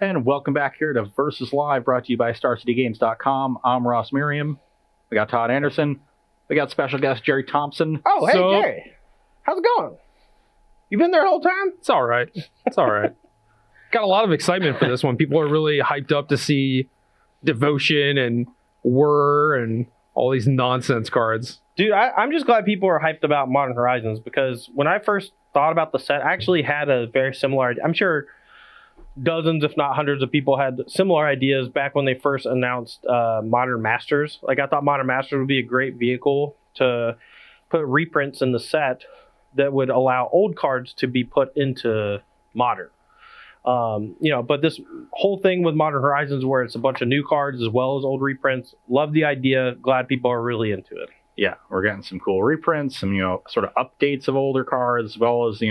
And welcome back here to Versus Live, brought to you by StarCityGames.com. I'm Ross Merriam. We got Todd Anderson. We got special guest Jerry Thompson. Oh, hey, Jerry. How's it going? You been there the whole time? It's all right. It's all right. Got a lot of excitement for this one. People are really hyped up to see Devotion and Whir and all these nonsense cards. Dude, I'm just glad people are hyped about Modern Horizons, because when I first thought about the set, I actually had a very similar idea. I'm sure dozens, if not hundreds of people had similar ideas back when they first announced Modern Masters. Like, I thought Modern Masters would be a great vehicle to put reprints in the set that would allow old cards to be put into Modern. But this whole thing with Modern Horizons, where it's a bunch of new cards as well as old reprints, love the idea. Glad people are really into it. Yeah, we're getting some cool reprints, some, sort of updates of older cards, as well as,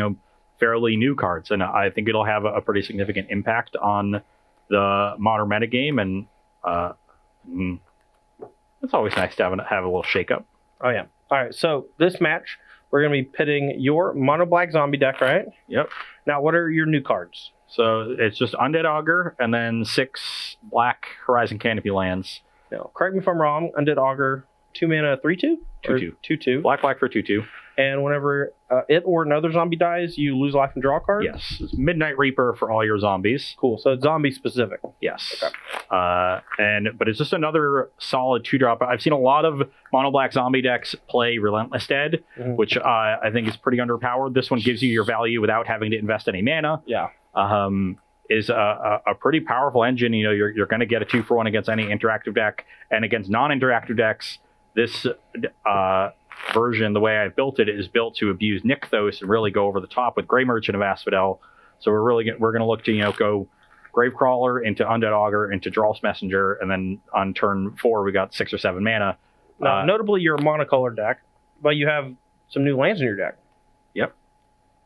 fairly new cards. And I think it'll have a pretty significant impact on the modern metagame. And it's always nice to have a little shakeup. Oh, yeah. All right. So this match, we're going to be pitting your mono black zombie deck, right? Yep. Now, what are your new cards? So it's just Undead Augur and then 6 black Horizon Canopy lands. Now, correct me if I'm wrong. Undead Augur, 2 mana, 3/2? 2/2. 2/2. Black for 2/2. And whenever it or another zombie dies, you lose life and draw a card? Yes. It's Midnight Reaper for all your zombies. Cool. So it's zombie specific. Yes. Okay. But it's just another solid 2-drop. I've seen a lot of mono black zombie decks play Relentless Dead, which I think is pretty underpowered. This one gives you your value without having to invest any mana. Yeah. Is a pretty powerful engine. You're going to get a 2-for-1 against any interactive deck, and against non-interactive decks, this version, the way I've built it, is built to abuse Nykthos and really go over the top with Grey Merchant of Asphodel. So we're going to look to go Gravecrawler into Undead Augur into Dralf's Messenger, and then on turn 4 we got 6 or 7 mana. Now, notably, you're a monocolor deck, but you have some new lands in your deck. Yep.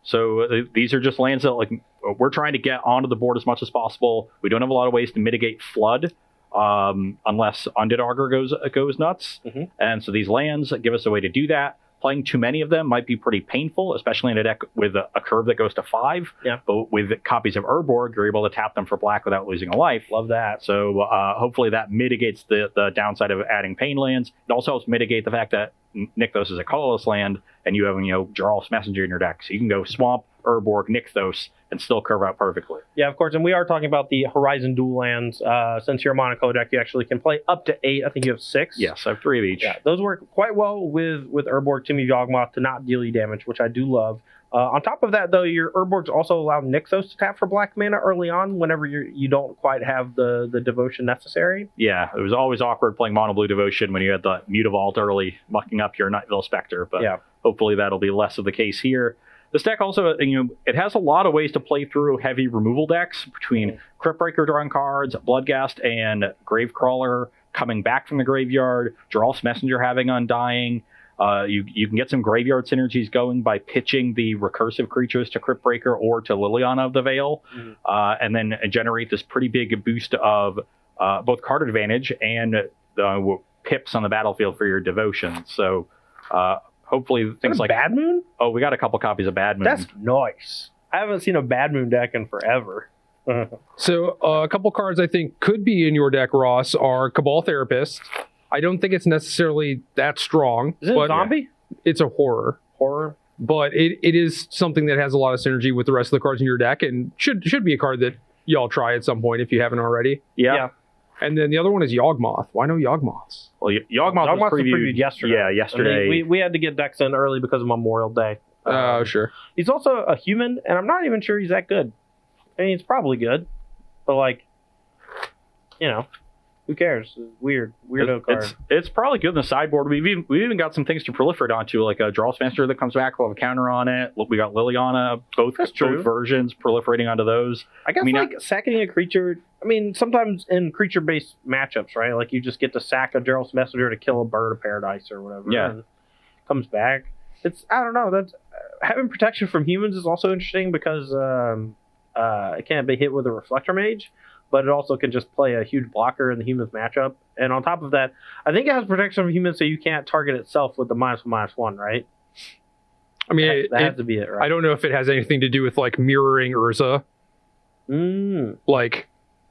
So these are just lands that we're trying to get onto the board as much as possible. We don't have a lot of ways to mitigate flood, unless Undead Augur goes nuts. And so these lands give us a way to do that. Playing too many of them might be pretty painful, especially in a deck with a curve that goes to 5. Yeah. But with copies of Urborg, you're able to tap them for black without losing a life. Love that. So hopefully that mitigates the downside of adding pain lands. It also helps mitigate the fact that Nykthos is a colorless land, and you have Dralf's Messenger in your deck. So you can go Swamp, Urborg, Nykthos, and still curve out perfectly. Yeah, of course. And we are talking about the Horizon dual lands. Since you're a monocolor deck, you actually can play up to 8. I think you have 6. Yes, I have 3 of each. Yeah, those work quite well with Urborg, Timmy Yawgmoth to not deal you damage, which I do love. On top of that, though, your Urborgs also allow Nykthos to tap for black mana early on whenever you don't quite have the devotion necessary. Yeah, it was always awkward playing Mono Blue Devotion when you had the Mutavault early, mucking up your Nightville Spectre, but hopefully that'll be less of the case here. This deck also, it has a lot of ways to play through heavy removal decks between Cryptbreaker drawing cards, Bloodghast and Gravecrawler coming back from the graveyard, Dralf's Messenger having Undying. You can get some graveyard synergies going by pitching the recursive creatures to Cryptbreaker or to Liliana of the Veil, and then generate this pretty big boost of both card advantage and pips on the battlefield for your devotion. So hopefully things like Bad Moon? Oh, we got a couple copies of Bad Moon. That's nice. I haven't seen a Bad Moon deck in forever. So a couple cards I think could be in your deck, Ross, are Cabal Therapist. I don't think it's necessarily that strong. Is it a zombie? It's a horror. Horror? But it is something that has a lot of synergy with the rest of the cards in your deck, and should be a card that y'all try at some point if you haven't already. Yeah. And then the other one is Yawgmoth. Why no Yawgmoths? Well, Yawgmoth was previewed yesterday. Yeah, yesterday. I mean, we had to get decks in early because of Memorial Day. Oh, sure. He's also a human, and I'm not even sure he's that good. I mean, he's probably good, but who cares? Weirdo card. It's probably good in the sideboard. We've even got some things to proliferate onto, like a Dralf's Messenger that comes back. We'll have a counter on it. We got Liliana, both versions proliferating onto those. I guess sacking a creature. I mean, sometimes in creature-based matchups, right? Like you just get to sack a Dralf's Messenger to kill a bird of paradise or whatever. Yeah, and comes back. I don't know. That's having protection from humans is also interesting because it can't be hit with a Reflector Mage. But it also can just play a huge blocker in the humans matchup. And on top of that, I think it has protection from humans so you can't target itself with the -1/-1, right? I mean, that has to be it, right? I don't know if it has anything to do with mirroring Urza. Mm.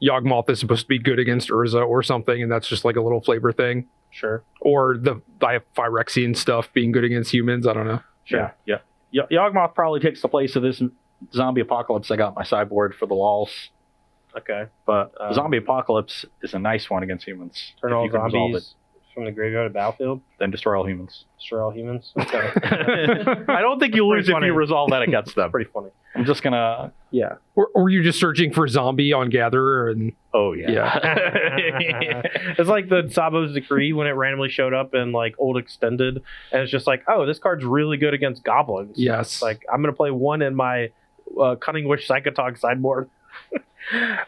Yawgmoth is supposed to be good against Urza or something, and that's just like a little flavor thing. Sure. Or the Phyrexian stuff being good against humans. I don't know. Sure. Yeah. Yawgmoth probably takes the place of this zombie apocalypse I got in my sideboard for the walls. Okay. But zombie apocalypse is a nice one against humans. Turn all zombies from the graveyard to battlefield. Then destroy all humans. Destroy all humans. Okay. I don't think you lose if you resolve that against them. Pretty funny. I'm just gonna. Yeah. Or were you just searching for zombie on Gatherer? And oh yeah. It's like the Sabo's Decree when it randomly showed up in like old extended, and it's just like, oh, this card's really good against goblins. Yes. It's like I'm gonna play one in my Cunning Wish Psychotog sideboard.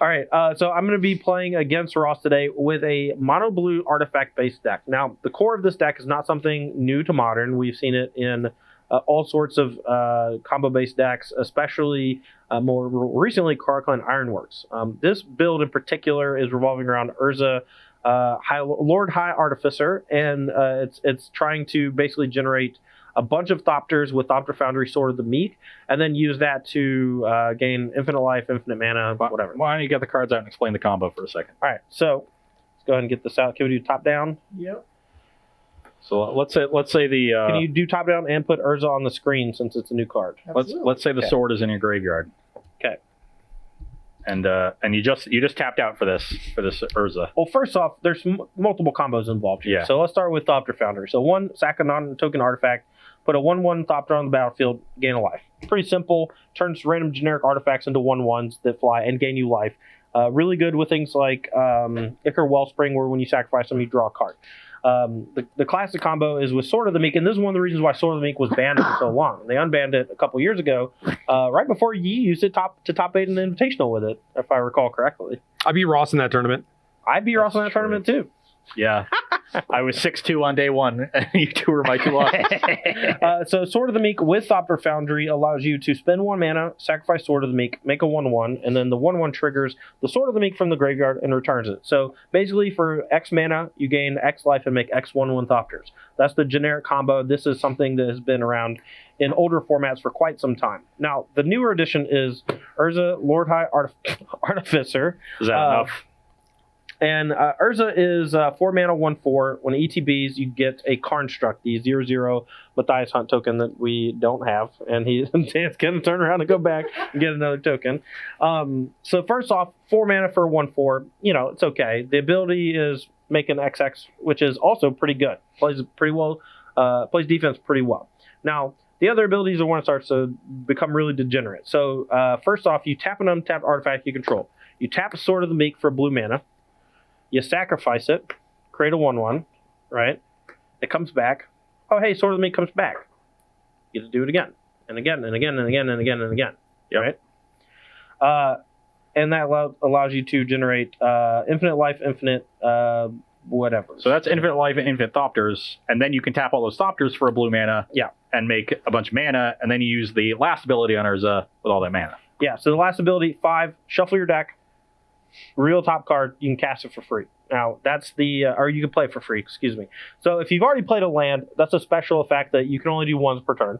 All right, so I'm going to be playing against Ross today with a mono blue artifact based deck. Now, the core of this deck is not something new to Modern. We've seen it in all sorts of combo based decks, especially more recently Karkland Ironworks. This build in particular is revolving around Urza, Lord High Artificer, and it's trying to basically generate a bunch of Thopters with Thopter Foundry, Sword of the Meek, and then use that to gain infinite life, infinite mana, whatever. Why don't you get the cards out and explain the combo for a second? All right, so let's go ahead and get this out. Can we do top down? Yep. So let's say the. Can you do top down and put Urza on the screen since it's a new card? Let's say the sword is in your graveyard. Okay. And you just tapped out for this Urza. Well, first off, there's multiple combos involved here. Yeah. So let's start with Thopter Foundry. So one, sack a non-token artifact, put a 1/1 Thopter on the battlefield, gain a life. Pretty simple. Turns random generic artifacts into 1/1s that fly and gain you life. Really good with things like Ichor Wellspring, where when you sacrifice them, you draw a card. The classic combo is with Sword of the Meek, and this is one of the reasons why Sword of the Meek was banned for so long. They unbanned it a couple years ago, right before you used it top 8 in the Invitational with it, if I recall correctly. I beat Ross in that tournament. I beat Ross in that tournament too. Yeah. I was 6-2 on day one, and you two were my two losses. So Sword of the Meek with Thopter Foundry allows you to spend 1 mana, sacrifice Sword of the Meek, make a 1/1, and then the 1/1 triggers the Sword of the Meek from the graveyard and returns it. So basically for X mana, you gain X life and make X 1/1 Thopters. That's the generic combo. This is something that has been around in older formats for quite some time. Now, the newer edition is Urza, Lord High Artificer. Is that enough? And Urza is 4 mana, 1/4. When ETBs, you get a Construct, the 0/0 Matthias Hunt token that we don't have. And Dan's going to turn around and go back and get another token. So first off, 4 mana for 1/4. You know, it's okay. The ability is make an XX, which is also pretty good. Plays pretty well. Plays defense pretty well. Now, the other abilities are when it starts to become really degenerate. So first off, you tap an untapped artifact you control. You tap a Sword of the Meek for blue mana. You sacrifice it, create a 1/1, right? It comes back. Oh, hey, Sword of the Meek comes back. You get to do it again, and again, and again, and again, and again, and again. Yep. Right? And that allows you to generate infinite life, infinite whatever. So that's infinite life and infinite Thopters, and then you can tap all those Thopters for a blue mana. Yeah. And make a bunch of mana, and then you use the last ability on Urza with all that mana. Yeah, so the last ability, 5, shuffle your deck. Real top card, you can cast it for free. Now, that's or you can play it for free, excuse me. So if you've already played a land, that's a special effect that you can only do once per turn.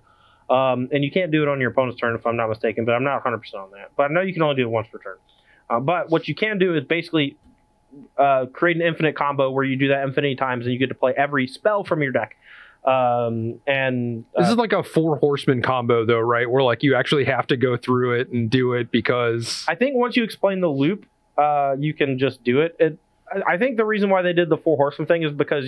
And you can't do it on your opponent's turn, if I'm not mistaken, but I'm not 100% on that. But I know you can only do it once per turn. But what you can do is basically create an infinite combo where you do that infinity times, and you get to play every spell from your deck. This is like a 4 horseman combo though, right? Where like you actually have to go through it and do it because I think once you explain the loop, you can just do it. I think the reason why they did the 4 horseman thing is because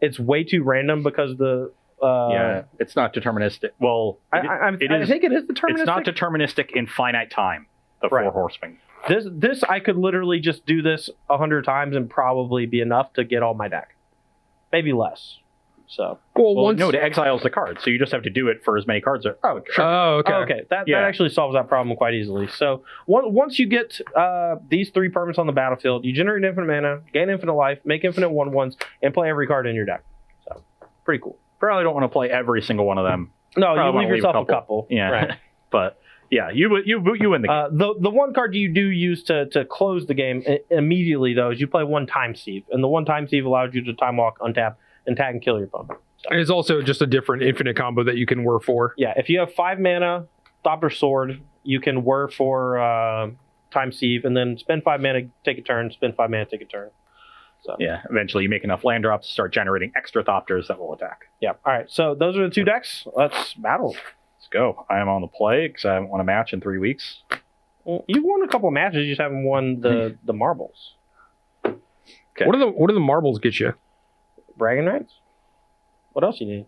it's way too random because it's not deterministic. Well, I think it is deterministic. It's not deterministic in finite time. The 4 horsemen. This I could literally just do this 100 times and probably be enough to get all my deck, maybe less. So to exile the card, so you just have to do it for as many cards. Oh, sure. Oh, okay. Okay, that actually solves that problem quite easily. So once you get these 3 permanents on the battlefield, you generate infinite mana, gain infinite life, make infinite 1/1s, and play every card in your deck. So pretty cool. Probably don't want to play every single one of them. No, you leave yourself a couple. Yeah, right. But yeah, you win the game. The one card you do use to close the game immediately though is you play 1 Time Sieve, and the 1 Time Sieve allows you to time walk, untap, and tag and kill your opponent. So. And it's also just a different infinite combo that you can whir for. Yeah, if you have 5 mana, Thopter Sword, you can whir for Time Sieve, and then spend 5 mana, take a turn, spend 5 mana, take a turn. So Yeah, eventually you make enough land drops to start generating extra Thopters that will attack. yeah. All right. So those are the 2 decks. Let's battle. Let's go. I am on the play because I haven't won a match in 3 weeks. Well, you've won a couple of matches. You just haven't won the marbles. Okay. What do the marbles get you? Bragging rights. What else you need?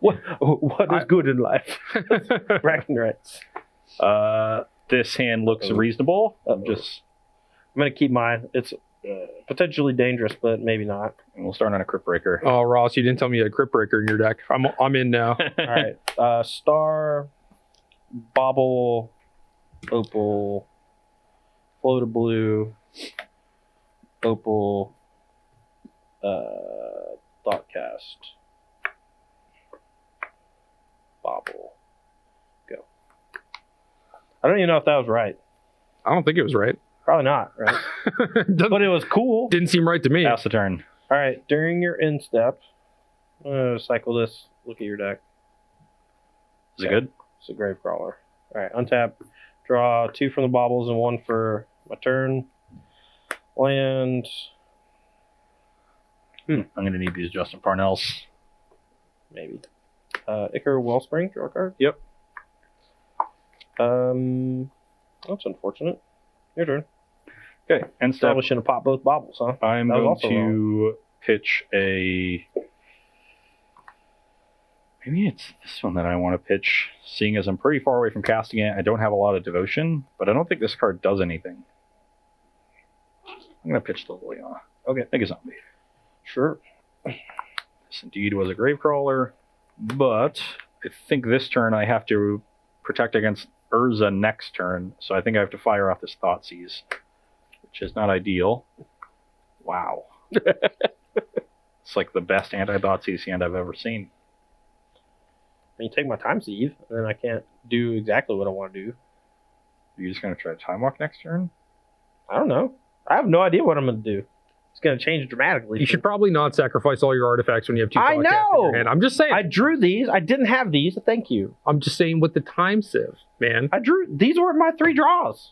What is good in life? Bragging rights. This hand looks reasonable. I'm gonna keep mine. It's potentially dangerous, but maybe not. and we'll start on a Crypt Breaker. Oh, Ross, you didn't tell me you had a Crypt Breaker in your deck. I'm in now. All right. Star, Bobble, Opal, Float of Blue, Opal, Thoughtcast, Bobble. Go. I don't even know if that was right. I don't think it was right. Probably not, right? But it was cool. Didn't seem right to me. Pass the turn. All right. During your end step, I'm going to cycle this. Look at your deck. Is it good? It's a Gravecrawler. All right. Untap. Draw 2 from the baubles and 1 for my turn. Land. I'm going to need these Justin Parnells. Maybe. Icar Wellspring. Draw a card. Yep. That's unfortunate. Your turn. Okay. End step. Probably shouldn't have popped both baubles, huh? I'm That was going also to pitch a... Maybe it's this one that I want to pitch, seeing as I'm pretty far away from casting it. I don't have a lot of devotion, but I don't think this card does anything. I'm going to pitch the Leon. Okay. Make a zombie. Sure. This indeed was a Gravecrawler, but I think this turn I have to protect against Urza next turn, so I think I have to fire off this Thoughtseize, which is not ideal. Wow. It's like the best anti-Thoughtseize hand I've ever seen. You take my Time Sieve, and then I can't do exactly what I want to do. Are you just going to try to Time Walk next turn? I don't know. I have no idea what I'm going to do. It's going to change dramatically. You should probably not sacrifice all your artifacts when you have 2 I Thoughtcasts know! in your hand. I'm just saying. I drew these. I didn't have these. Thank you. I'm just saying with the Time Sieve, man. I drew. These were my 3 draws.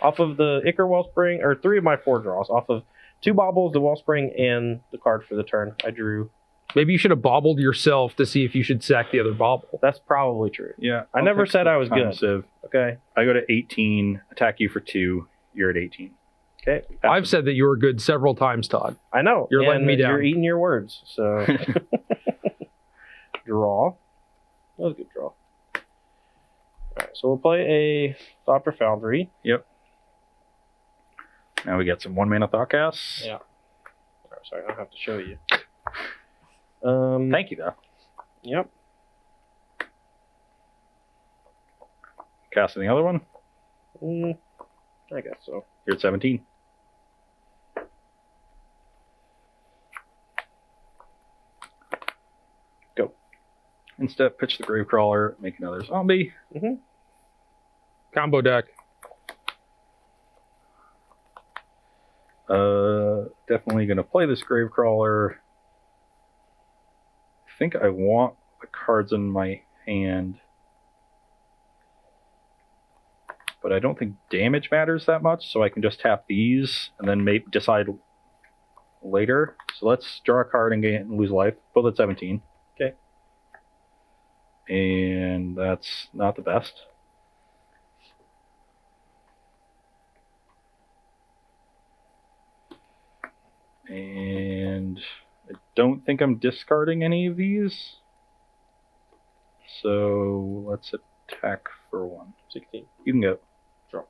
Off of the Icar Wellspring, or 3 of my 4 draws. Off of 2 baubles, the Wellspring, and the card for the turn. I drew. Maybe you should have bobbled yourself to see if you should sack the other bobble. That's probably true. Yeah. I never said I was good. Civ. Okay. I go to 18, attack you for 2, you're at 18. Okay. I've said that you were good several times, Todd. I know. You're letting me down. You're eating your words. So draw. That was a good draw. All right. So we'll play a Thopter Foundry. Yep. Now we get some 1-mana Thoughtcasts. Yeah. Oh, sorry, I don't have to show you. Thank you, though. Yep. Casting the other one. I guess so. You're at 17. Go. Instead, pitch the Gravecrawler, make another zombie. Combo deck. Definitely going to play this Gravecrawler. I think I want the cards in my hand. But I don't think damage matters that much, so I can just tap these and then decide later. So let's draw a card and lose life. Both at 17. Okay. And that's not the best. And I don't think I'm discarding any of these. So let's attack for 1. 16. You can go. Draw.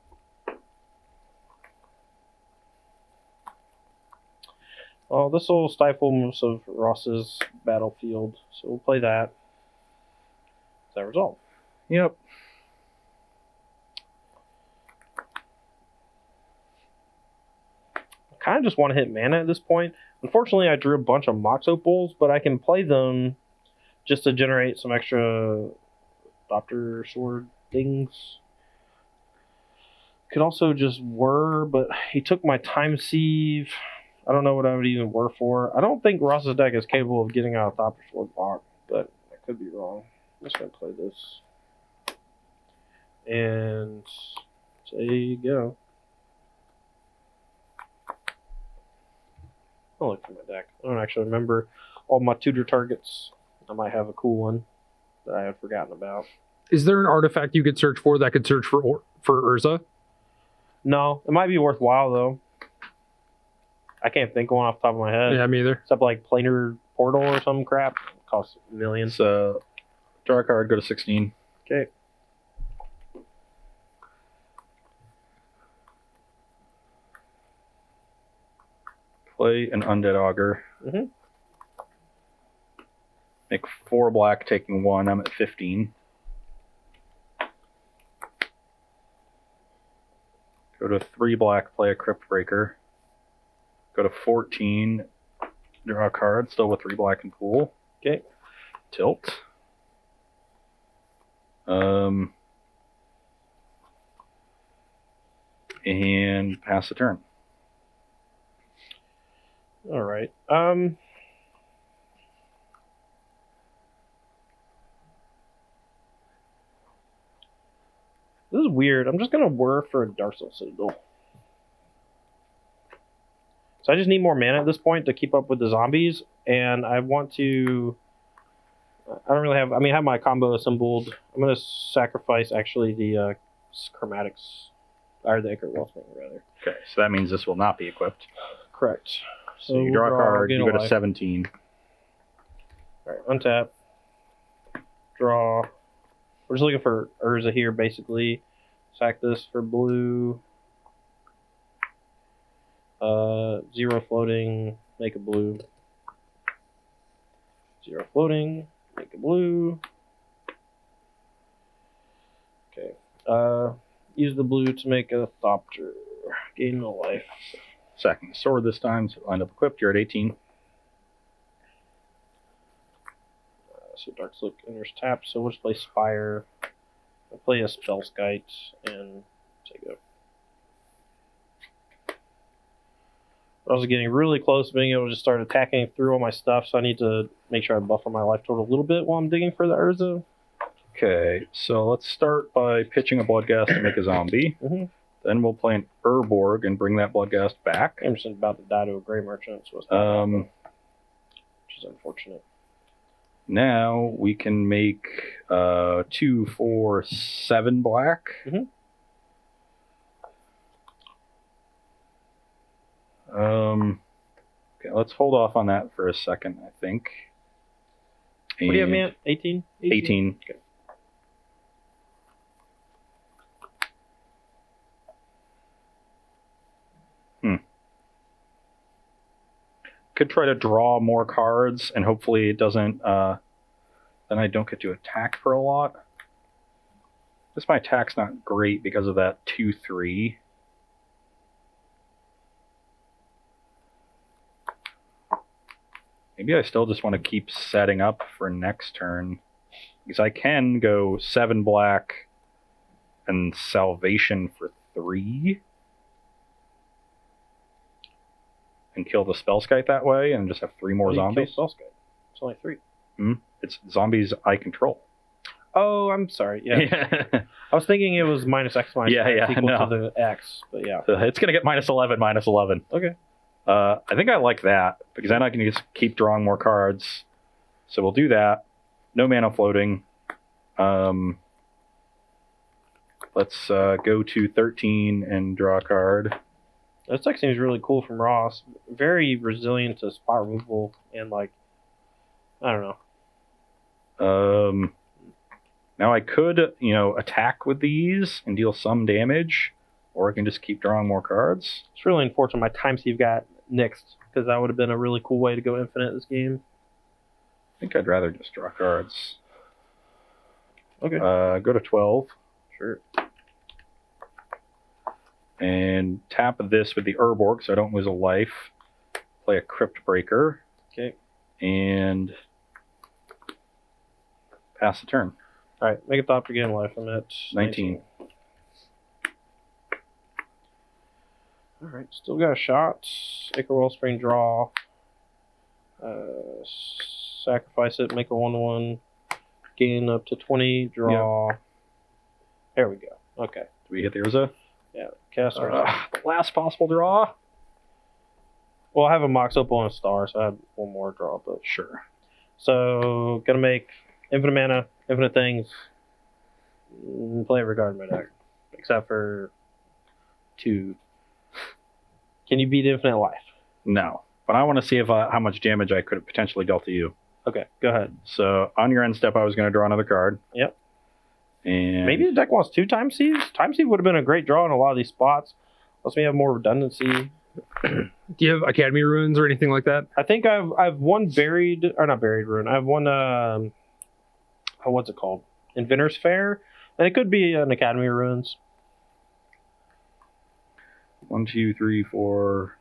Well, this will stifle most of Ross's battlefield, so we'll play that. Is that resolve? Yep. I kind of just want to hit mana at this point. Unfortunately, I drew a bunch of Mox Opals, but I can play them just to generate some extra Thopter Sword things. Could also just whir, but he took my Time Sieve. I don't know what I would even whir for. I don't think Ross's deck is capable of getting out a Thopter Sword block, but I could be wrong. I'm just going to play this. And say go. I'll look through my deck. I don't actually remember all my tutor targets. I might have a cool one that I had forgotten about. Is there an artifact you could search for that could search for Urza? No, it might be worthwhile though. I can't think of one off the top of my head. Yeah, me either. Except like planar portal or some crap. It costs millions. So, draw a card, go to 16. Okay. Play an Undead Augur. Mm-hmm. Make 4 black, taking 1. I'm at 15. Go to 3 black, play a Crypt Breaker. Go to 14, draw a card, still with 3 black and pool. Okay. Tilt. And pass the turn. All right. This is weird. I'm just gonna whir for a Darcel Citadel. So I just need more mana at this point to keep up with the zombies, and I want to. I don't really have. I mean, I have my combo assembled. I'm gonna sacrifice actually the chromatics, or the Ichor Wellspring rather. Okay, so that means this will not be equipped. Correct. So you draw a card, you go to 17. All right, untap. Draw. We're just looking for Urza here, basically. Sack this for blue. 0 floating, make a blue. 0 floating, make a blue. Okay. Use the blue to make a Thopter. Gain no life. Sacking the sword this time, so it'll end up equipped. You're at 18. So Darkslick enters tap, so we'll just play Spire. I'll play a Spellskite and take a. I was getting really close to being able to just start attacking through all my stuff, so I need to make sure I buffer my life total a little bit while I'm digging for the Urza. Okay, so let's start by pitching a Bloodghast to make a zombie. Mm-hmm. Then we'll play an Urborg and bring that Bloodghast back. Emerson's about to die to a Grey Merchant, so it's Um, which is unfortunate. Now we can make 2, 4, 7 black. Mm-hmm. Okay, let's hold off on that for a second, I think. What do you have, man? 18? 18. Okay. Could try to draw more cards, and hopefully it doesn't, then I don't get to attack for a lot. This my attack's not great because of that 2-3. Maybe I still just want to keep setting up for next turn. Because I can go 7 black and Salvation for 3. And kill the Spellskite that way and just have 3 more zombies. Kill Spellskite? It's only 3. It's zombies I control. Oh, I'm sorry. Yeah. I was thinking it was -X equal to the X, but yeah. It's going to get -11, -11. Okay. I think I like that, because then I can just keep drawing more cards. So we'll do that. No mana floating. Let's go to 13 and draw a card. This deck seems really cool from Ross. Very resilient to spot removal and, like, I don't know. Now I could, attack with these and deal some damage, or I can just keep drawing more cards. It's really unfortunate my time Steve got nixed, because that would have been a really cool way to go infinite this game. I think I'd rather just draw cards. Okay. Go to 12. Sure. And tap this with the Urborg so I don't lose a life. Play a Crypt Breaker. Okay. And pass the turn. Alright, make a thought to gain life. I'm at 19. Alright, still got a shot. Ichor Wellspring draw. Sacrifice it, make a 1/1. Gain up to 20, draw. Yep. There we go. Okay. Do we hit the Urza? Yeah, cast the last possible draw. Well, I have a Mox Opal and a Star, so I have one more draw. But Sure. so gonna make infinite mana, infinite things. Play every card in my deck, except for 2. Can you beat Infinite Life? No. But I want to see if how much damage I could have potentially dealt to you. Okay, go ahead. So on your end step, I was going to draw another card. Yep. And Maybe the deck wants 2 Time Sieves? Time Sieve would have been a great draw in a lot of these spots. Lets me have more redundancy. Do you have Academy runes or anything like that? I think I've one buried, or not buried rune. I have one, what's it called? Inventor's Fair. And it could be an Academy runes. 1, 2, 3, 4,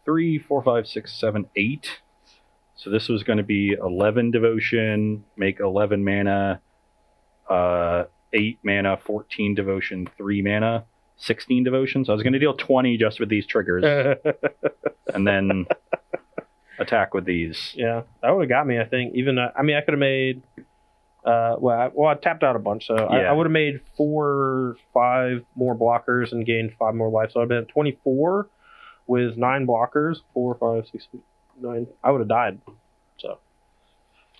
3, 4, 5, 6, 7, 8. So this was going to be 11 devotion, make 11 mana, 8 mana, 14 devotion, 3 mana, 16 devotion. So I was going to deal 20 just with these triggers, and then attack with these. Yeah, that would have got me, I think. Even I mean, I could have made. I tapped out a bunch, so I would have made 4 or 5 more blockers and gained 5 more life. So I'd been at 24 with 9 blockers. 4, 5, 6, 9. I would have died. So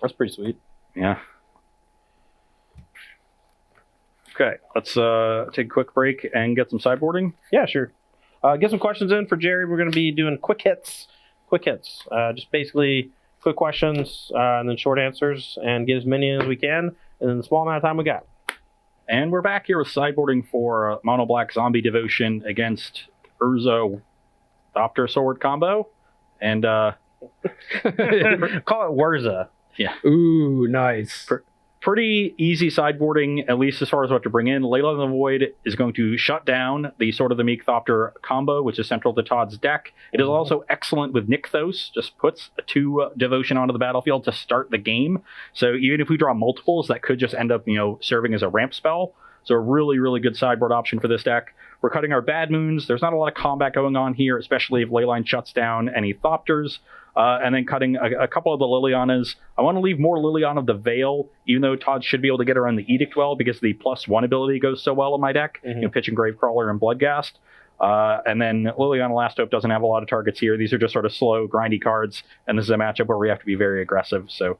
that's pretty sweet. Yeah. Okay, let's take a quick break and get some sideboarding. Yeah, sure. Get some questions in for Jerry. We're going to be doing quick hits. Just basically quick questions and then short answers, and get as many as we can in the small amount of time we got. And we're back here with sideboarding for Mono Black Zombie Devotion against Urza Thopter Sword combo. And Call it Urza. Yeah. Ooh, nice. Pretty easy sideboarding, at least as far as what to bring in. Layla in the Void is going to shut down the Sword of the Meek Thopter combo, which is central to Todd's deck. It is also excellent with Nykthos, just puts a 2 devotion onto the battlefield to start the game. So even if we draw multiples, that could just end up, serving as a ramp spell. So a really, really good sideboard option for this deck. We're cutting our bad moons. There's not a lot of combat going on here, especially if Leyline shuts down any Thopters. And then cutting a couple of the Lilianas. I want to leave more Liliana of the Veil, even though Todd should be able to get around the Edict well, because the +1 ability goes so well in my deck. Pitching Gravecrawler and Bloodghast. And then Liliana Last Hope doesn't have a lot of targets here. These are just sort of slow, grindy cards, and this is a matchup where we have to be very aggressive. So,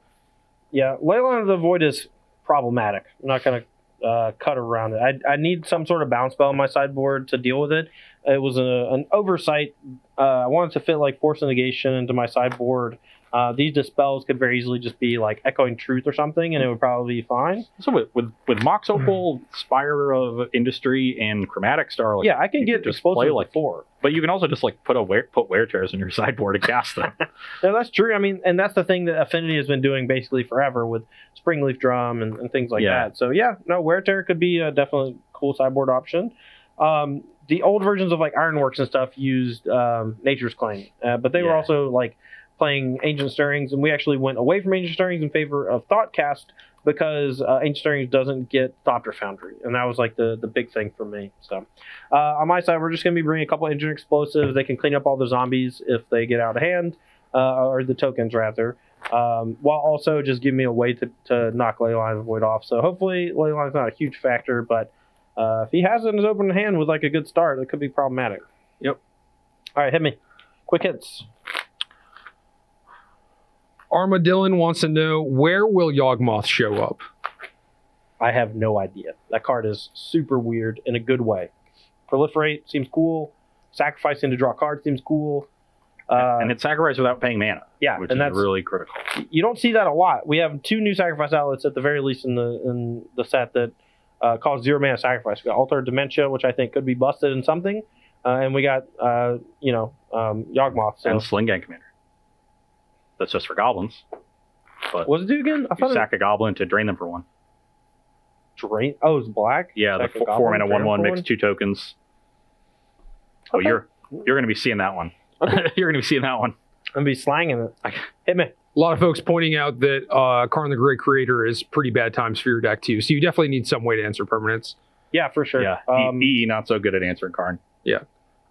yeah, Leyline of the Void is problematic. I'm not going to cut around it. I need some sort of bounce spell on my sideboard to deal with it. It was an oversight. I wanted to fit like Force of Negation into my sideboard. These dispels could very easily just be like Echoing Truth or something, and it would probably be fine. So with Mox Opal, Spire of Industry, and Chromatic Star, I can get just explosive play like 4. But you can also just like put wear tears on your sideboard and cast them. Yeah, that's true. I mean, and that's the thing that Affinity has been doing basically forever with Springleaf Drum and things like that. So wear tear could be a definitely cool sideboard option. The old versions of like Ironworks and stuff used Nature's Claim, but they were also like playing Ancient Stirrings, and we actually went away from Ancient Stirrings in favor of Thoughtcast because Ancient Stirrings doesn't get Thopter Foundry, and that was like the big thing for me. So on my side, we're just going to be bringing a couple Engine Explosives. They can clean up all the zombies if they get out of hand, or the tokens rather, while also just giving me a way to knock Leyline of the Void off. So hopefully Leyline's not a huge factor, but if he has it in his open hand with like a good start, it could be problematic. Yep. All right, hit me. Quick hits. Armadillon wants to know, where will Yawgmoth show up? I have no idea. That card is super weird in a good way. Proliferate seems cool. Sacrificing to draw cards seems cool. And it's sacrifice without paying mana. Yeah, which and is that's really critical. You don't see that a lot. We have 2 new sacrifice outlets at the very least in the set that cause 0 mana sacrifice. We got Altar of Dementia, which I think could be busted in something, and we got Yawgmoth. So. And Sling-Gang Commander. That's just for goblins. But what's it do again? I thought sack a goblin to drain them for 1. Drain? Oh, it's black. Yeah, sack the 4 mana 1/1 mix 2 tokens. Oh, okay. you're going to be seeing that one. Okay. You're going to be seeing that one. I'm gonna be slanging it. Hit me. A lot of folks pointing out that Karn the Great Creator is pretty bad times for your deck too, so you definitely need some way to answer permanents. Yeah, for sure. Yeah, not so good at answering Karn. Yeah.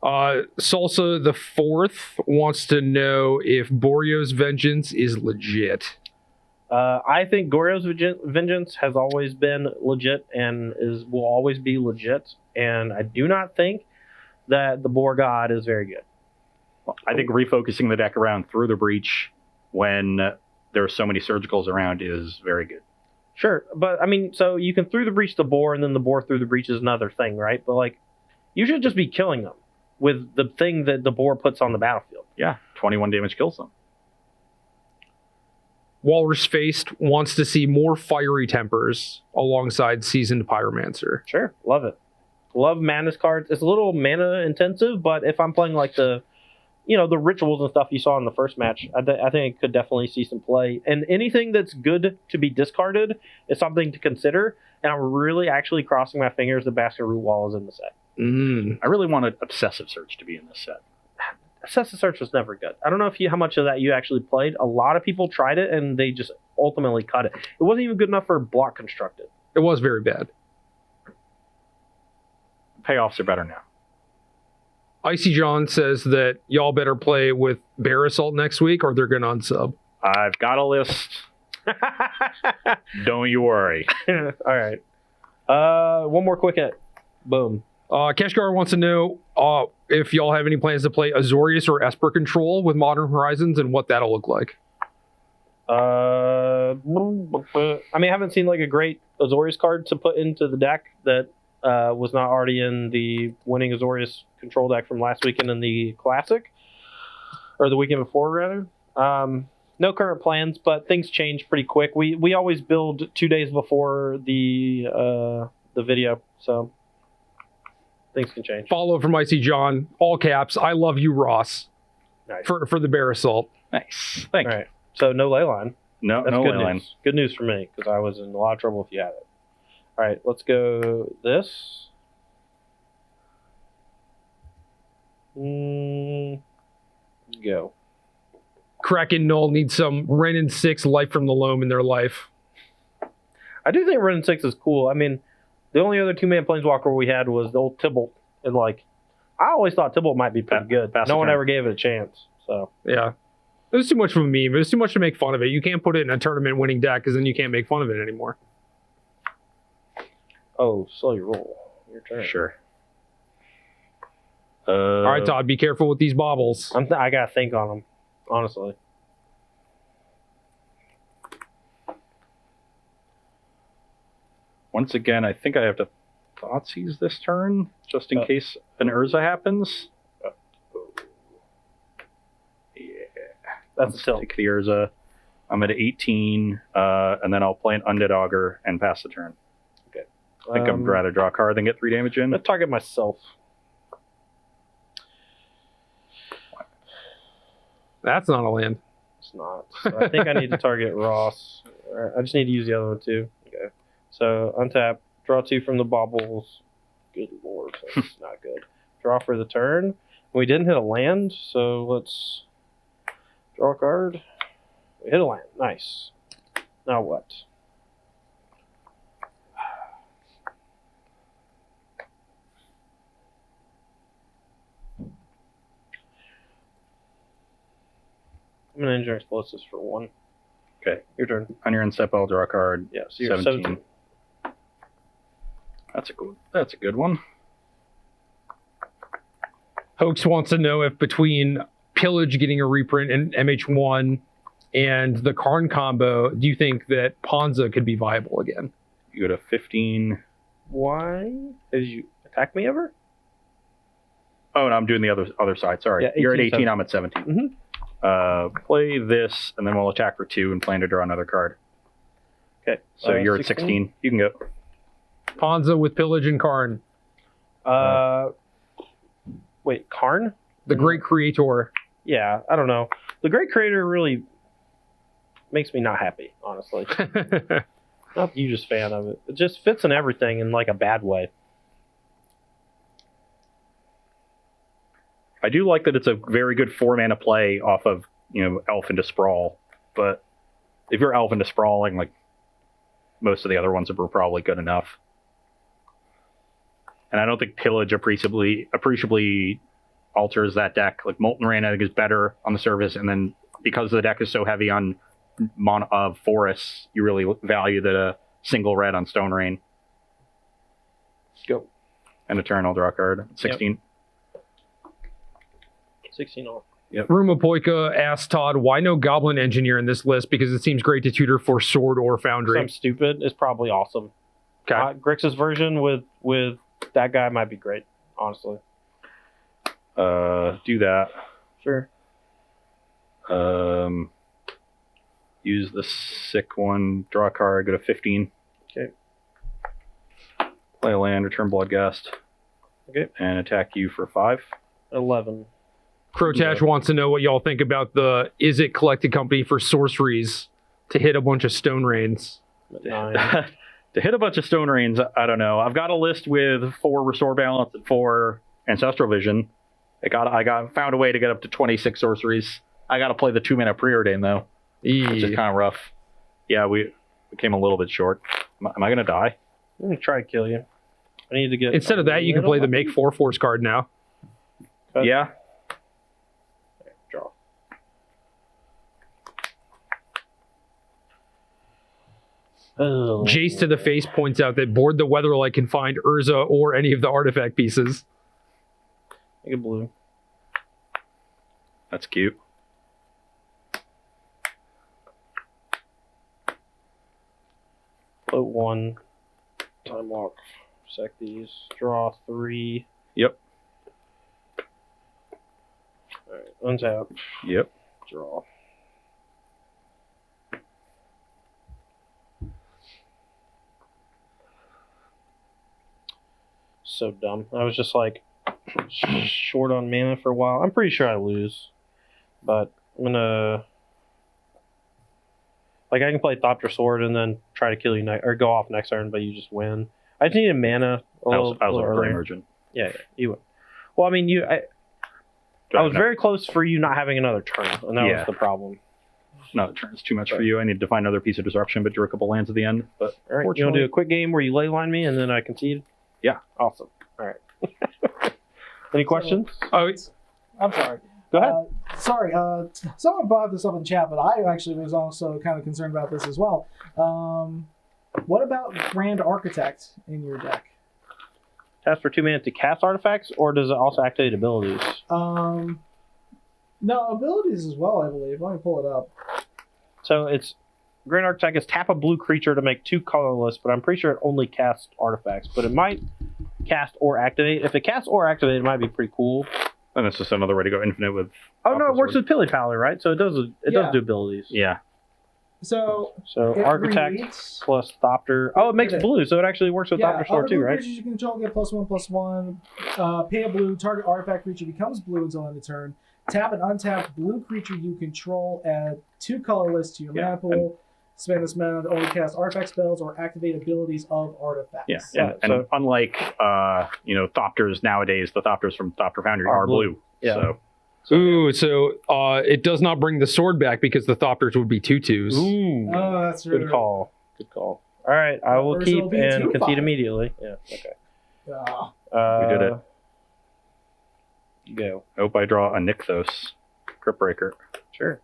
Salsa the Fourth wants to know if Borio's Vengeance is legit. I think Goryo's Vengeance has always been legit and will always be legit, and I do not think that the Boar God is very good. I think refocusing the deck around Through the Breach when there are so many surgicals around is very good. Sure, but I mean, so you can Through the Breach the boar, and then the boar Through the Breach is another thing, right? But like, you should just be killing them with the thing that the boar puts on the battlefield. Yeah, 21 damage kills them. Walrus Faced wants to see more fiery tempers alongside Seasoned Pyromancer. Sure, love it. Love Madness cards. It's a little mana intensive, but if I'm playing like the rituals and stuff you saw in the first match, I think it could definitely see some play. And anything that's good to be discarded is something to consider. And I'm really actually crossing my fingers the Basket Root Wall is in the set. I really wanted Obsessive Search to be in this set. Obsessive Search was never good. I don't know how much of that you actually played. A lot of people tried it and they just ultimately cut it. It wasn't even good enough for Block Constructed. It was very bad. Payoffs are better now. Icy John says that y'all better play with Bear Assault next week or they're going to unsub. I've got a list. Don't you worry. All right. One more quick hit. Boom. Keshgar wants to know if y'all have any plans to play Azorius or Esper Control with Modern Horizons and what that'll look like. I mean, I haven't seen like a great Azorius card to put into the deck that was not already in the winning Azorius control deck from last weekend in the Classic, or the weekend before rather. No current plans, but things change pretty quick. We always build 2 days before the video, so things can change. Follow from Icy John, all caps. I love you, Ross. Nice. For the Bear Assault. Nice. Thank you. All right. So no Leyline. No, That's no good Leyline. news. Good news for me because I was in a lot of trouble if you had it. All right, let's go this. Go. Kraken Null needs some Ren and 6 Life from the Loam in their life. I do think Ren and 6 is cool. I mean, the only other 2-man planeswalker we had was the old Tybalt. And like, I always thought Tybalt might be pretty good. No one ever gave it a chance. So yeah. It was too much of a meme. It was too much to make fun of it. You can't put it in a tournament winning deck because then you can't make fun of it anymore. Oh, slow your roll. Your turn. Sure. All right, Todd, be careful with these baubles. I got to think on them, honestly. Once again, I think I have to Thoughtseize this turn, just in case an Urza happens. Yeah. That's Let's take the Urza. I'm at 18, and then I'll play an Undead Augur and pass the turn. Okay. I think I'd rather draw a card than get 3 damage in. Let's target myself. That's not a land. It's not. So I think I need to target Ross. I just need to use the other one too. Okay. So untap, draw 2 from the baubles. Good lord, that's not good. Draw for the turn. We didn't hit a land, so let's draw a card. We hit a land. Nice. Now what? I'm going to engineer explosives for 1. Okay. Your turn. On your end step, I'll draw a card. Yeah, so you're 17. That's a good one. Hoax wants to know if between Pillage getting a reprint and MH1 and the Karn combo, do you think that Ponza could be viable again? You go to 15. Why? Did you attack me ever? Oh, no, I'm doing the other side. Sorry. Yeah, 18, you're at 18, 17. I'm at 17. Mm-hmm. Play this, and then we'll attack for 2 and plan to draw another card. Okay. So you're at 16. You can go. Ponza with Pillage and Karn. Wait, Karn? The Great Creator. Yeah, I don't know. The Great Creator really makes me not happy, honestly. Not the hugest fan of it. It just fits in everything in like a bad way. I do like that it's a very good 4-mana play off of, Elf into Sprawl. But if you're Elf into Sprawling, like, most of the other ones are probably good enough. And I don't think Pillage appreciably alters that deck. Like, Molten Rain, I think, is better on the surface, and then because the deck is so heavy on forests, you really value the single red on Stone Rain. Go. And a turn, I'll draw a card. 16. Yep. 16 off. Yep. Rumapoika asked Todd, why no Goblin Engineer in this list? Because it seems great to tutor for Sword or Foundry. Something stupid is probably awesome. Okay. Grix's version with that guy might be great, honestly. Do that. Sure. Use the sick one, draw a card, go to 15. Okay. Play a land, return Bloodghast. Okay. And attack you for 5. 11. Crotash wants to know what y'all think about the Is It collected company for sorceries to hit a bunch of Stone Rains. 9. To hit a bunch of Stone Rains, I don't know. I've got a list with 4 Restore Balance and 4 Ancestral Vision. I found a way to get up to 26 sorceries. I got to play the 2-mana preordain though, which is kind of rough. Yeah, we came a little bit short. Am I gonna die? Let me try to kill you. I need to get. Instead of that, you can play the Make 4 Force card now. Yeah. Draw. Oh. Jace to the face points out that Board the Weatherlight can find Urza or any of the artifact pieces. Make it blue. That's cute. Float 1. Time walk. Sec these. Draw 3. Yep. Alright. Untap. Yep. Draw. So dumb. I was just like short on mana for a while. I'm pretty sure I lose, but I'm gonna I can play Thopter Sword and then try to kill you or go off next turn, but you just win. I just need a mana a little early earlier. Merchant. Yeah, you win. Well, I mean, I was very close for you not having another turn, and that was the problem. No, turn's too much for you. I need to find another piece of disruption, but drew a couple lands at the end. But all right, you want to do a quick game where you ley line me and then I concede? Yeah. Awesome. All right. Any questions? Oh, I'm sorry. Go ahead. Sorry. Someone brought this up in chat, but I actually was also kind of concerned about this as well. What about Grand Architect in your deck? Taps for 2 mana to cast artifacts, or does it also activate abilities? No, abilities as well, I believe. Let me pull it up. So it's Grand Architect is tap a blue creature to make 2 colorless, but I'm pretty sure it only casts artifacts. But it might cast or activate. If it casts or activate, it might be pretty cool. And it's just another way to go infinite with. Oh no, it works with Pilly Pally, right? So it does do abilities. Yeah. So Architect reads, plus Thopter. Oh, it makes blue, so it actually works with Thopter Sword too, right? Creatures you control get +1/+1. Pay a blue. Target artifact creature becomes blue until end of turn. Tap an untapped blue creature you control. Add 2 colorless to your mana pool. Spend this mana to only cast artifact spells or activate abilities of artifacts. Yeah. And unlike Thopters nowadays, the Thopters from Thopter Foundry are blue. Yeah. So it does not bring the sword back because the Thopters would be 2/2s. Ooh. Oh, that's right. Good call. All right, I will keep and concede immediately. Yeah. Okay. We did it. Go. I hope I draw a Nykthos Crypt Breaker. Sure.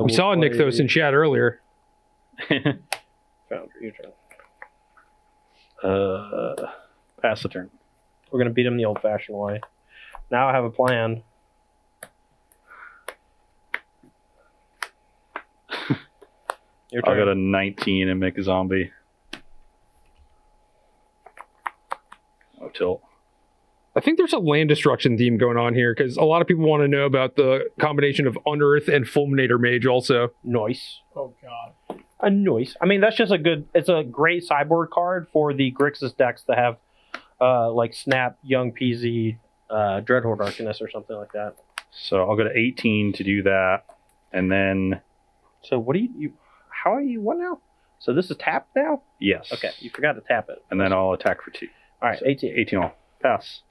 We saw Nykthos in chat earlier. Foundry, your turn. Pass the turn. We're gonna beat him the old-fashioned way. Now I have a plan. Your turn. I'll go to 19 and make a zombie. Oh, tilt. I think there's a land destruction theme going on here because a lot of people want to know about the combination of Unearth and Fulminator Mage also. Nice. Oh god. A noise. I mean, that's just it's a great sideboard card for the Grixis decks that have like Snap, Young Peasy, Dreadhorde Arcanist or something like that. So I'll go to 18 to do that. And then... So what do you how are you, what now? So this is tapped now? Yes. Okay, you forgot to tap it. And then I'll attack for 2. All right, so 18. 18 will pass.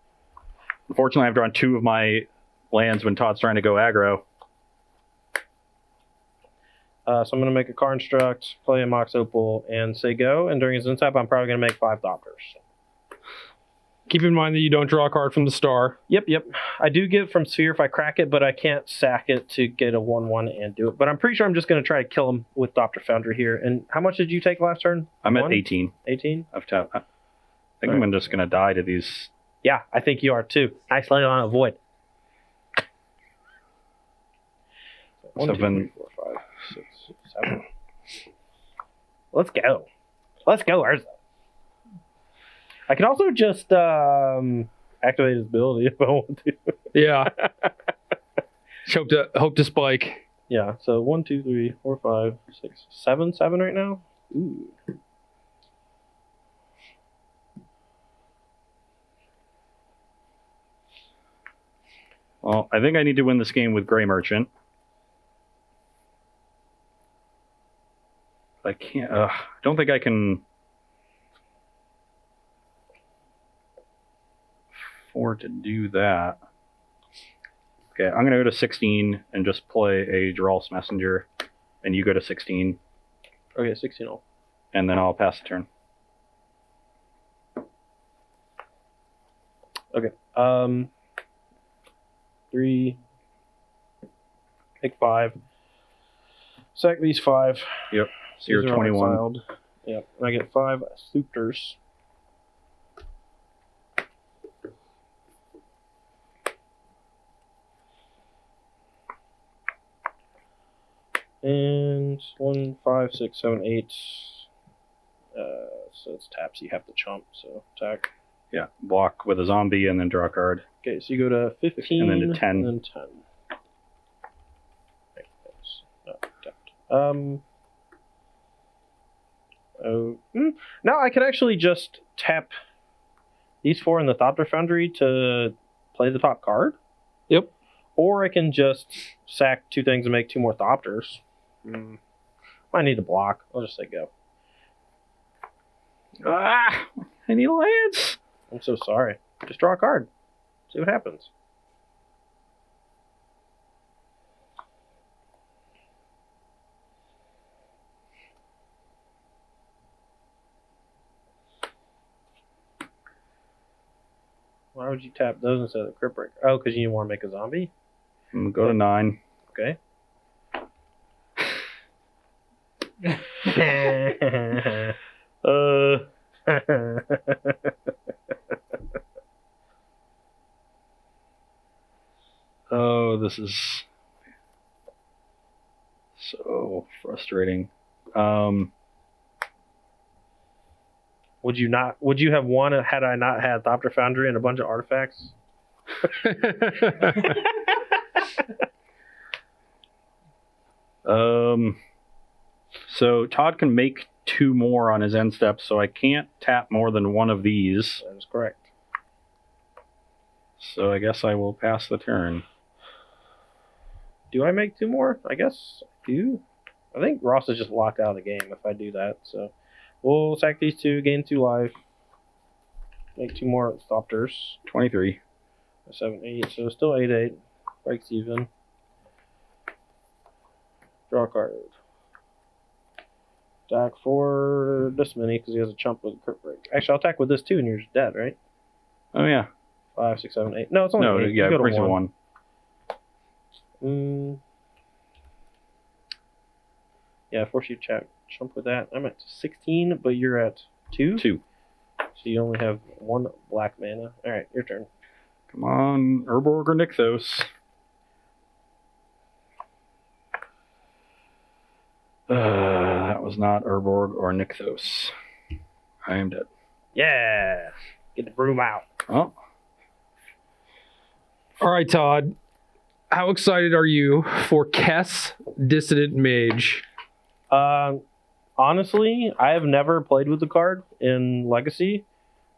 Unfortunately, I've drawn 2 of my lands when Todd's trying to go aggro. So I'm going to make a card instruct, play a Mox Opal, and say go. And during his untap, I'm probably going to make 5 Thopters. Keep in mind that you don't draw a card from the star. Yep. I do get from Sphere if I crack it, but I can't sack it to get a 1/1 and do it. But I'm pretty sure I'm just going to try to kill him with Thopter Foundry here. And how much did you take last turn? I'm at 18. 18? I've tapped. I think I'm just going to die to these. Yeah, I think you are too. Nice lay on a void. 1, 2, 3, 4, 5, 6, 7. Let's go. Let's go, Urza. I can also just activate his ability if I want to. Yeah. Hope to spike. Yeah, so 1, 2, 3, 4, 5, 6, 7 right now. Ooh. Well, I think I need to win this game with Gray Merchant. I can't. I don't think I can afford to do that. Okay, I'm going to go to 16 and just play a Geralt's Messenger, and you go to 16. Okay, 16 all. And then I'll pass the turn. Okay. 3. Take 5. Sack these 5. Yep. So These you're are 21. exiled. Yep. And I get 5 Supters. And 1, 5, 6, 7, 8. So it's taps. You have to chomp. So attack. Yeah. Block with a zombie and then draw a card. Okay, so you go to 15 And then to 10. And then 10. Okay, thanks. No, tapped. Now I could actually just tap these 4 in the Thopter Foundry to play the top card. Yep. Or I can just sack 2 things and make 2 more Thopters. I need to block. I'll just say go. Ah! I need a lance! I'm so sorry. Just draw a card. See what happens. Why would you tap those instead of the Crypt Breaker? Oh, because you want to make a zombie? I'm gonna go to 9. Okay. Oh, this is so frustrating. Would you have won had I not had Thopter Foundry and a bunch of artifacts? So Todd can make 2 more on his end step, so I can't tap more than one of these. That is correct. So I guess I will pass the turn. Do I make 2 more? I guess I do. I think Ross is just locked out of the game if I do that. So we'll sack these 2, gain 2 life. Make 2 more Thopters. 23. 7, 8. So still 8, 8. Breaks even. Draw a card. Attack for this many because he has a chump with a Crypt Break. Actually, I'll attack with this too, and you're just dead, right? Oh yeah. 5, 6, 7, 8. No, it's only 8. Yeah, You go to brings it 1. Yeah, force you to chump with that. I'm at 16, but you're at 2? 2. So you only have 1 black mana. Alright, your turn. Come on, Urborg or Nykthos. That was not Urborg or Nykthos. I am dead. Yeah! Get the broom out. Oh. All right, Todd. How excited are you for Kess Dissident Mage? Honestly, I have never played with the card in Legacy.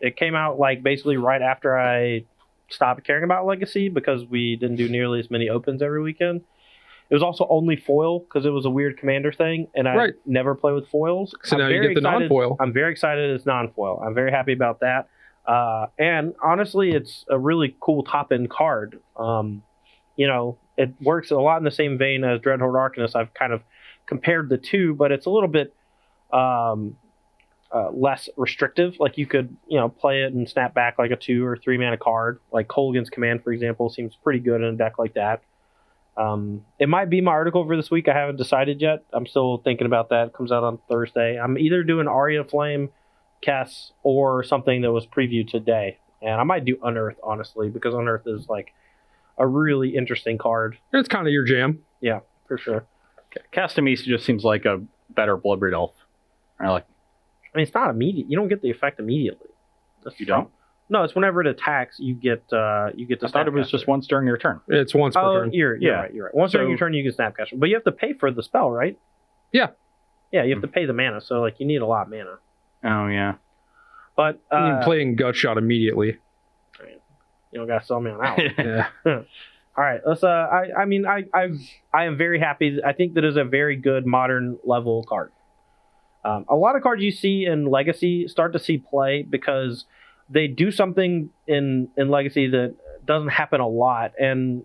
It came out like basically right after I stopped caring about Legacy because we didn't do nearly as many opens every weekend. It was also only foil because it was a weird commander thing, and I never play with foils. So now you get the non-foil. I'm very excited it's non-foil. I'm very happy about that. And honestly, it's a really cool top-end card. You know, it works a lot in the same vein as Dreadhorde Arcanist. I've kind of compared the two, but it's a little bit less restrictive. Like you could, play it and snap back like a 2 or 3 mana card. Like Kolaghan's Command, for example, seems pretty good in a deck like that. It might be my article for this week. I haven't decided yet. I'm still thinking about that. It comes out on Thursday. I'm either doing Aria Flame, Kess, or something that was previewed today. And I might do Unearth, honestly, because Unearth is like a really interesting card. It's kind of your jam. Yeah, for sure. Castamese just seems like a better Bloodbraid Elf. I mean, it's not immediate. You don't get the effect immediately. You don't? No, it's whenever it attacks, you get the. I thought it was just once during your turn. It's once per turn. You're right. Once during your turn, you get Snapcaster, but you have to pay for the spell, right? Yeah. Yeah, you have to pay the mana, so like you need a lot of mana. Oh yeah. But You can play in Gut Shot immediately. You don't gotta sell me on that one. Yeah. All right, let's. I am very happy. I think that is a very good modern level card. A lot of cards you see in Legacy start to see play because they do something in Legacy that doesn't happen a lot, and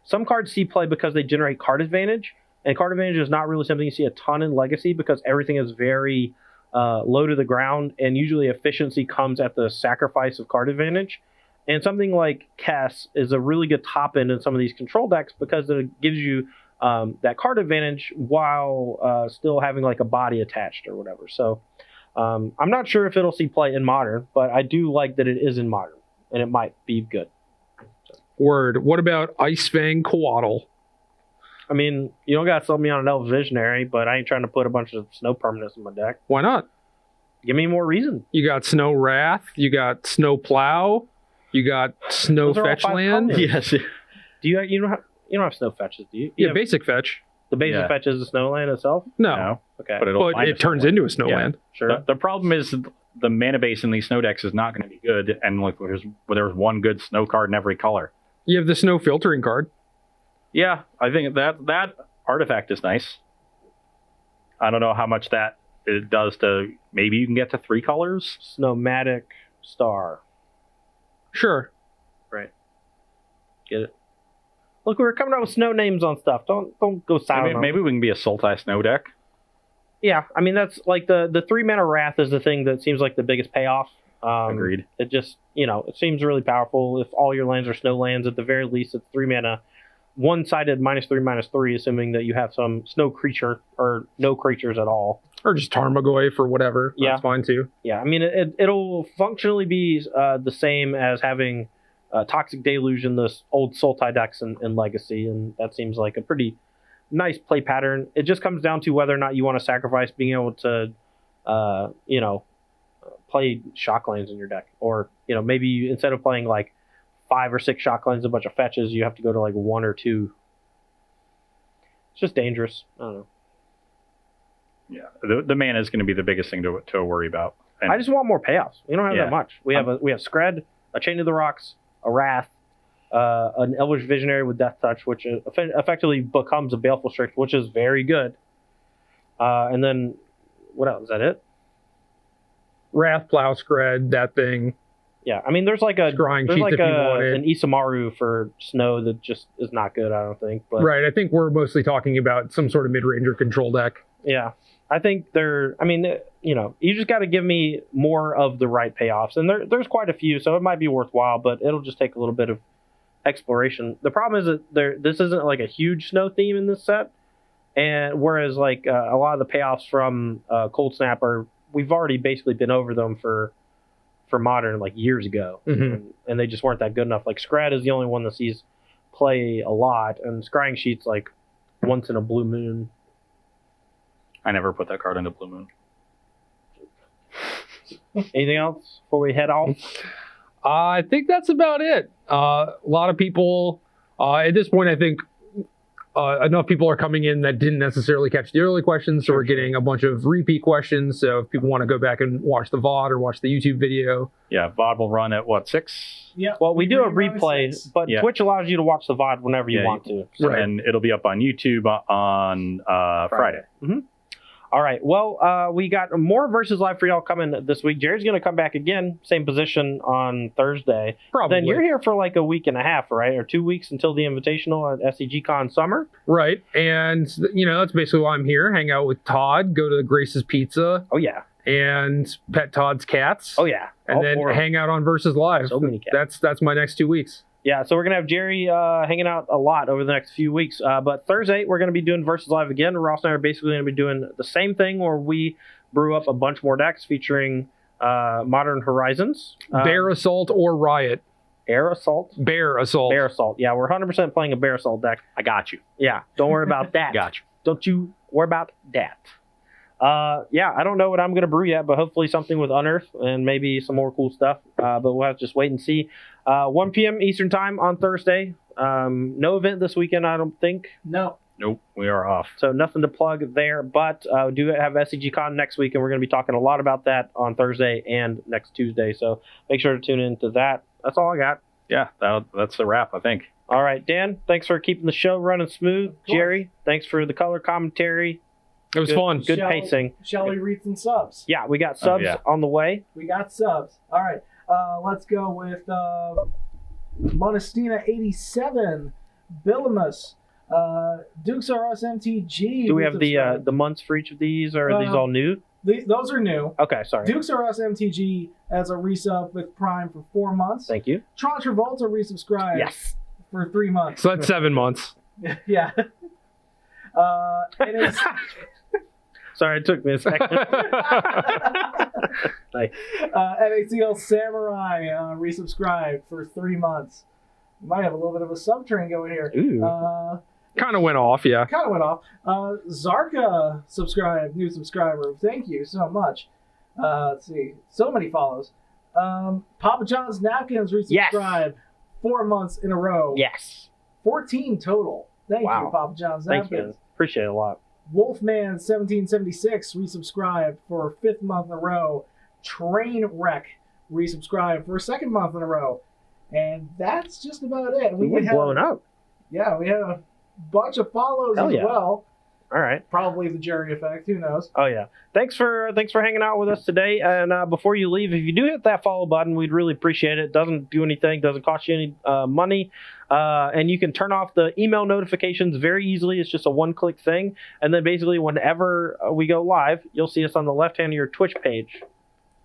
some cards see play because they generate card advantage. And card advantage is not really something you see a ton in Legacy because everything is very low to the ground, and usually efficiency comes at the sacrifice of card advantage. And something like Cass is a really good top end in some of these control decks because it gives you that card advantage while still having like a body attached or whatever. So I'm not sure if it'll see play in Modern, but I do like that it is in Modern, and it might be good. Word. What about Ice Fang Coatl? I mean, you don't got to sell me on an Elf Visionary, but I ain't trying to put a bunch of snow permanents in my deck. Why not? Give me more reason. You got Snow Wrath. You got Snow Plow. You got Snow Fetch Land. Yes. Do you don't have snow fetches, do you? Yeah, basic fetch. The basic fetch is the snow land itself? No. Okay. But it turns into a snow land. Sure. The problem is the mana base in these snow decks is not going to be good, and like there's one good snow card in every color. You have the Snow Filtering card. Yeah, I think that artifact is nice. I don't know how much that it does to. Maybe you can get to 3 colors. Snowmatic Star. Sure. Right. Get it. Look, we're coming up with snow names on stuff. Don't go silent. Maybe we can be a Sultai snow deck. Yeah, I mean that's like the 3 mana Wrath is the thing that seems like the biggest payoff. Agreed. It just it seems really powerful. If all your lands are snow lands, at the very least, it's 3 mana, one-sided -3/-3, assuming that you have some snow creature or no creatures at all. Or just Tarmogoyf for whatever. Yeah. That's fine too. Yeah, I mean, it'll functionally be the same as having Toxic Deluge in the old Sultai decks in Legacy, and that seems like a pretty nice play pattern. It just comes down to whether or not you want to sacrifice being able to, play Shocklands in your deck. Or, maybe instead of playing like 5 or 6 Shocklands, a bunch of fetches, you have to go to like 1 or 2. It's just dangerous. I don't know. Yeah, the mana is going to be the biggest thing to worry about. And I just want more payoffs. We don't have that much. We have Skred, a Chain of the Rocks, a Wrath, an Elvish Visionary with Death Touch, which effectively becomes a Baleful Strix, which is very good. And then, what else? Is that it? Wrath, Plow, Scred, that thing. Yeah, I mean, there's like an an Isamaru for snow that just is not good, I don't think. But right, I think we're mostly talking about some sort of mid-ranger control deck. Yeah, I think you just got to give me more of the right payoffs. And there's quite a few, so it might be worthwhile, but it'll just take a little bit of exploration. The problem is that this isn't like a huge snow theme in this set. And whereas like a lot of the payoffs from Cold Snap we've already basically been over them for Modern like years ago. Mm-hmm. And they just weren't that good enough. Like Scrad is the only one that sees play a lot, and Scrying Sheet's like once in a blue moon. I never put that card into Blue Moon. Anything else before we head off? I think that's about it. A lot of people, at this point, I think enough people are coming in that didn't necessarily catch the early questions, so we're getting a bunch of repeat questions. So if people want to go back and watch the VOD or watch the YouTube video. Yeah, VOD will run at, 6? Yeah. Well, we do a replay, but Twitch allows you to watch the VOD whenever you want to. So. Right. And it'll be up on YouTube on Friday. Mm-hmm. All right. Well, we got more Versus Live for y'all coming this week. Jerry's going to come back again, same position on Thursday. Probably. Then you're here for like a week and a half, right? Or 2 weeks until the Invitational at SCG Con Summer. Right. And, that's basically why I'm here. Hang out with Todd, go to the Grace's Pizza. Oh, yeah. And pet Todd's cats. Oh, yeah. And then hang out on Versus Live. So many cats. That's my next 2 weeks. Yeah, so we're going to have Jerry hanging out a lot over the next few weeks. But Thursday, we're going to be doing Versus Live again. Ross and I are basically going to be doing the same thing where we brew up a bunch more decks featuring Modern Horizons. Bear Assault or Riot. Air Assault? Bear Assault. Bear Assault. Yeah, we're 100% playing a Bear Assault deck. I got you. Yeah, don't worry about that. Got you. Don't you worry about that. Yeah, I don't know what I'm going to brew yet, but hopefully something with Unearth and maybe some more cool stuff. But we'll have to just wait and see. 1 p.m. Eastern Time on Thursday. No event this weekend, I don't think. No. Nope, we are off. So nothing to plug there, but we do have SCG Con next week, and we're going to be talking a lot about that on Thursday and next Tuesday. So make sure to tune into that. That's all I got. Yeah, that's the wrap, I think. All right, Dan, thanks for keeping the show running smooth. Jerry, thanks for the color commentary. It was fun. Good pacing. Shall we read some subs? Yeah, we got subs on the way. We got subs. All right. Let's go with Monestina87, Billamus, Dukes R Us MTG. Do we have the months for each of these, or are these all new? Those are new. Okay, sorry. Dukes R Us MTG as a resub with Prime for 4 months. Thank you. Tron Travolta resubscribed. Yes. For 3 months. So that's 7 months. Yeah. And it's Sorry, it took me a second. Nice. NACL Samurai resubscribed for 3 months. You might have a little bit of a sub train going here. Ooh. Kind of went off, yeah. Kind of went off. Zarka subscribed, new subscriber. Thank you so much. Let's see. So many follows. Papa John's Napkins resubscribed 4 months in a row. Yes. 14 total. Thank you, Papa John's Thank Napkins. you. Appreciate it a lot. Wolfman1776 resubscribed for a 5th month in a row. Trainwreck resubscribed for a 2nd month in a row. And that's just about it. We're blowing up. Yeah, we had a bunch of follows Hell as yeah. well. All right. Probably the Jerry effect. Who knows? Oh yeah. Thanks for hanging out with us today. And before you leave, if you do hit that follow button, we'd really appreciate it. It doesn't do anything. Doesn't cost you any money. And you can turn off the email notifications very easily. It's just a one-click thing. And then basically, whenever we go live, you'll see us on the left hand of your Twitch page.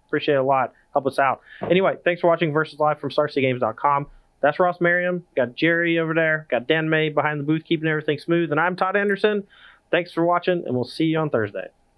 Appreciate it a lot. Help us out. Anyway, thanks for watching Versus Live from StarCityGames.com. That's Ross Merriam. Got Jerry over there. Got Dan May behind the booth, keeping everything smooth. And I'm Todd Anderson. Thanks for watching, and we'll see you on Thursday.